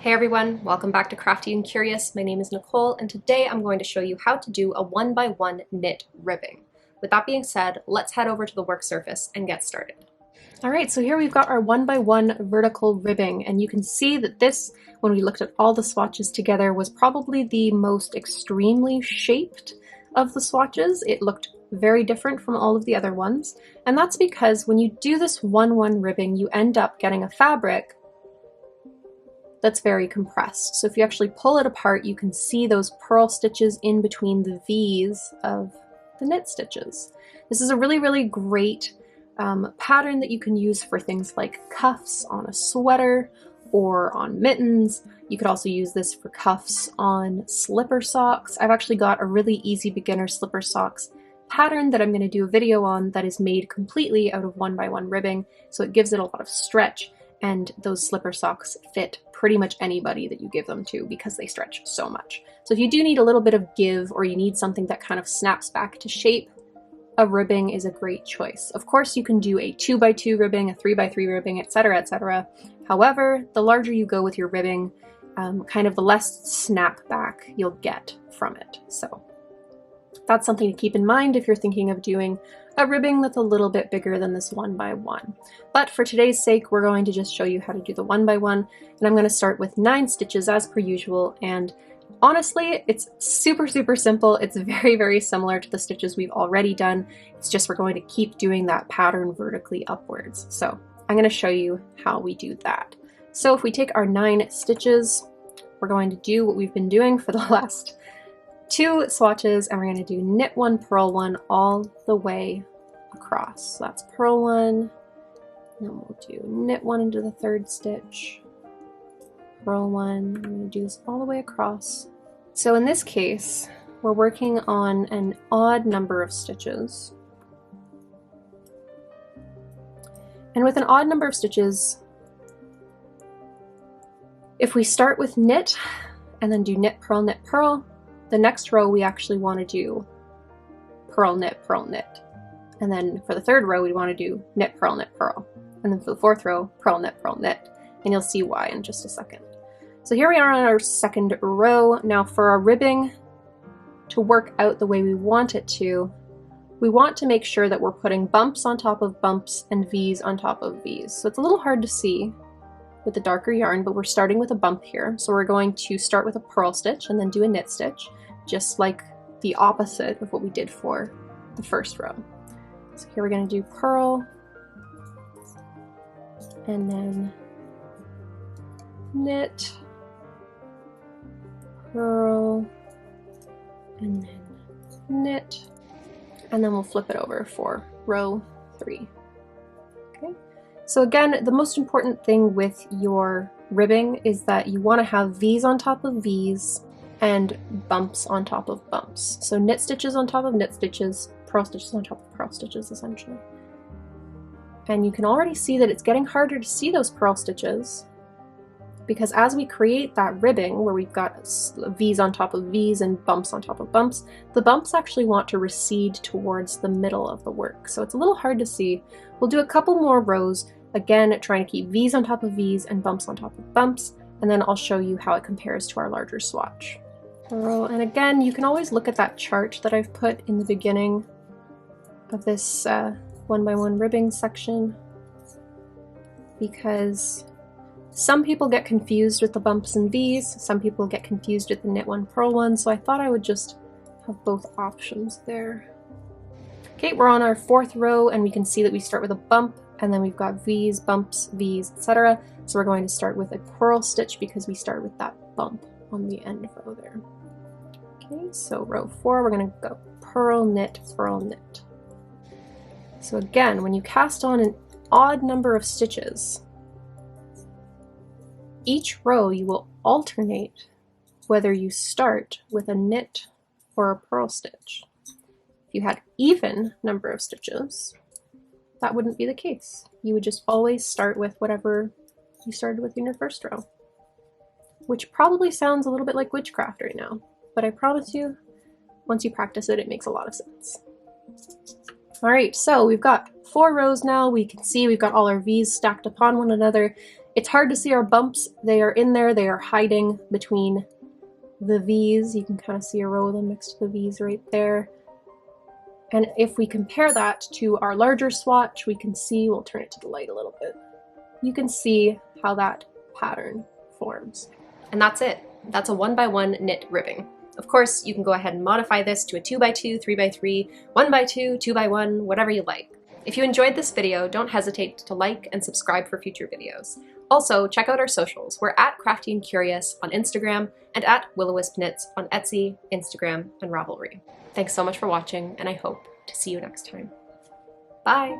Hey everyone, welcome back to Crafty and Curious. My name is Nicole and today I'm going to show you how to do a 1x1 knit ribbing. With that being said, let's head over to the work surface and get started. Alright, so here we've got our 1x1 vertical ribbing, and you can see that this, when we looked at all the swatches together, was probably the most extremely shaped of the swatches. It looked very different from all of the other ones, and that's because when you do this 1-1 ribbing, you end up getting a fabric that's very compressed. So if you actually pull it apart, you can see those purl stitches in between the V's of the knit stitches. This is a really great pattern that you can use for things like cuffs on a sweater or on mittens. You could also use this for cuffs on slipper socks. I've actually got a really easy beginner slipper socks pattern that I'm going to do a video on that is made completely out of 1x1 ribbing, so it gives it a lot of stretch, and those slipper socks fit pretty much anybody that you give them to because they stretch so much. So if you do need a little bit of give, or you need something that kind of snaps back to shape, a ribbing is a great choice. Of course, you can do a 2x2 ribbing, a 3x3 ribbing, etc., etc. However, the larger you go with your ribbing, kind of the less snap back you'll get from it. So that's something to keep in mind if you're thinking of doing a ribbing that's a little bit bigger than this 1x1. But for today's sake, we're going to just show you how to do the 1x1, and I'm going to start with 9 stitches as per usual, and honestly, it's super simple. It's very similar to the stitches we've already done. It's just we're going to keep doing that pattern vertically upwards. So I'm going to show you how we do that. So if we take our 9 stitches, we're going to do what we've been doing for the last 2 swatches, and we're going to do knit 1, purl 1 all the way across. So that's purl 1, and then we'll do knit 1 into the 3rd stitch, purl 1, and we're going to do this all the way across. So in this case, we're working on an odd number of stitches. And with an odd number of stitches, if we start with knit and then do knit, purl, the next row we actually want to do purl, knit. And then for the 3rd row we want to do knit, purl. And then for the 4th row, purl, knit. And you'll see why in just a second. So here we are on our 2nd row. Now for our ribbing to work out the way we want it to, we want to make sure that we're putting bumps on top of bumps and V's on top of V's. So it's a little hard to see with the darker yarn, but we're starting with a bump here. So we're going to start with a purl stitch and then do a knit stitch, just like the opposite of what we did for the 1st row. So here we're going to do purl, and then knit, purl, and then knit, and then we'll flip it over for row 3. Okay. So again, the most important thing with your ribbing is that you want to have V's on top of V's and bumps on top of bumps. So knit stitches on top of knit stitches, purl stitches on top of purl stitches, essentially. And you can already see that it's getting harder to see those purl stitches, because as we create that ribbing where we've got V's on top of V's and bumps on top of bumps, the bumps actually want to recede towards the middle of the work. So it's a little hard to see. We'll do a couple more rows, again trying to keep V's on top of V's and bumps on top of bumps, and then I'll show you how it compares to our larger swatch. And again, you can always look at that chart that I've put in the beginning of this 1x1 ribbing section, because some people get confused with the bumps and V's, some people get confused with the knit 1, purl 1, so I thought I would just have both options there. Okay, we're on our 4th row, and we can see that we start with a bump, and then we've got V's, bumps, V's, etc. So we're going to start with a purl stitch because we start with that bump on the end row there. Okay, so row 4, we're going to go purl, knit, purl, knit. So again, when you cast on an odd number of stitches, each row you will alternate whether you start with a knit or a purl stitch. If you had even number of stitches, that wouldn't be the case. You would just always start with whatever you started with in your 1st row, which probably sounds a little bit like witchcraft right now, but I promise you, once you practice it, it makes a lot of sense. All right, so we've got 4 rows now. We can see we've got all our V's stacked upon one another, It's hard to see our bumps. They are in there. They are hiding between the V's. You can kind of see a row of them next to the V's right there. And if we compare that to our larger swatch, we can see, we'll turn it to the light a little bit. You can see how that pattern forms. And that's it. That's a 1x1 knit ribbing. Of course, you can go ahead and modify this to a 2x2, 3x3, 1x2, 2x1, whatever you like. If you enjoyed this video, don't hesitate to like and subscribe for future videos. Also, check out our socials. We're at Crafty and Curious on Instagram and at Will-O-Wisp Knits on Etsy, Instagram, and Ravelry. Thanks so much for watching, and I hope to see you next time. Bye!